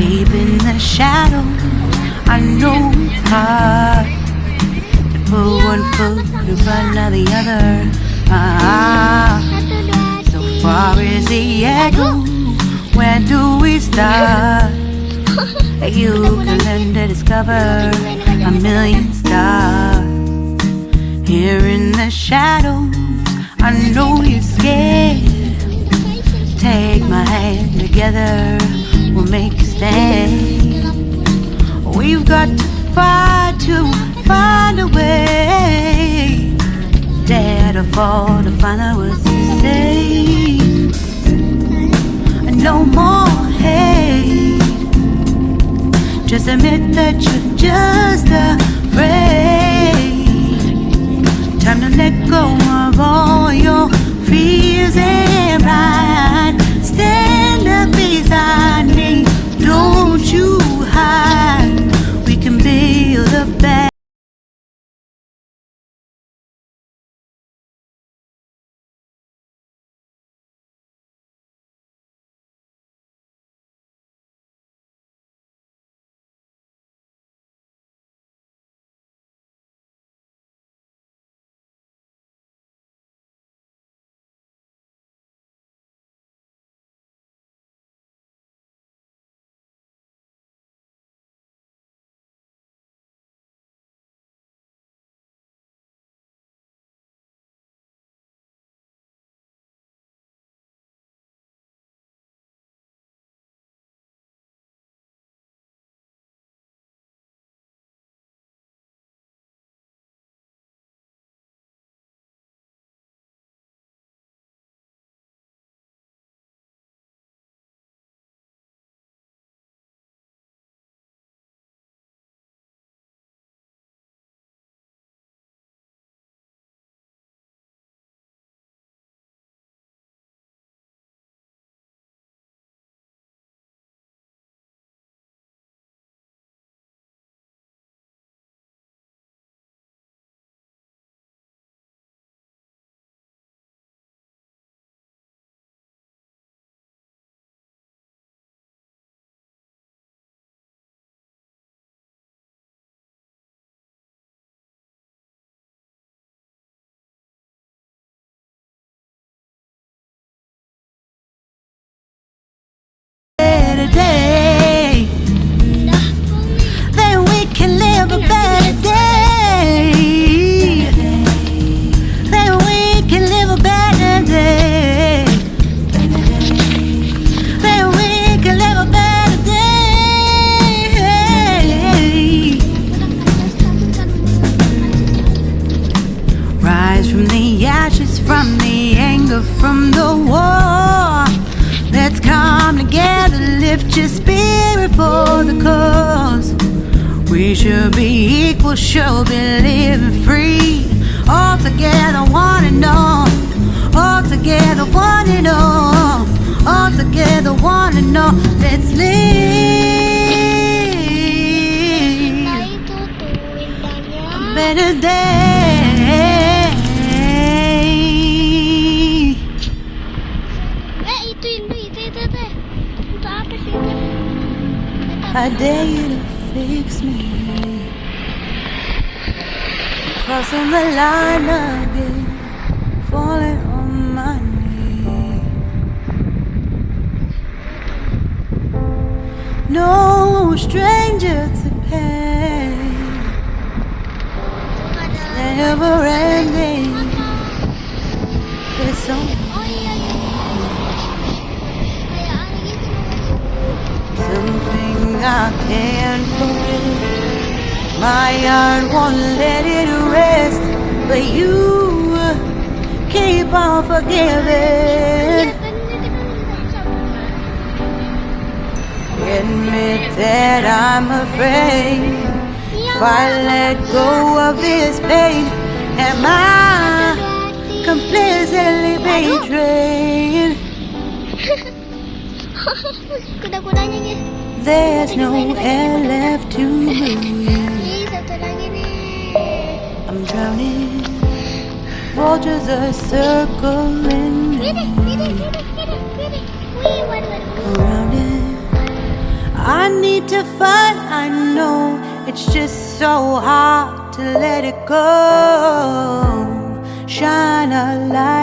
Deep in the shadow, I know it's hard to put one foot in front of the other. So far as the echo, where do we start? You can learn to discover a million stars. Here in the shadows, I know you're scared. Take my hand together, we'll make a stand. We've got to find a way. Dare to fall to find out what to say. No more hate. Just admit that you're just afraid. Time to let go of all your fears and pride. Stand up beside me, don't you hide. We can build a better. Day, then we can live a better day. Then we can live a better day. Then we can live a better day. Rise from the ashes, from the anger, from the war. Let's come together, lift your spirit for the cause. We should be equal, should be living free. All together, one and all. All together, one and all. All together, one and all. Let's live a better day. I dare you to fix me. Crossing the line again, falling on my knee. No stranger to pain. It's never ending. It's on. Something I can't forget. My heart won't let it rest, but you keep on forgiving. Admit that I'm afraid. If I let go of this pain, am I completely betrayed? Kuda-kudanya guys. There's no air left to breathe. Satu lagi nih. I'm drowning. Vultures are circling Wih, around it. I need to fight, I know it's just so hard to let it go. Shine a light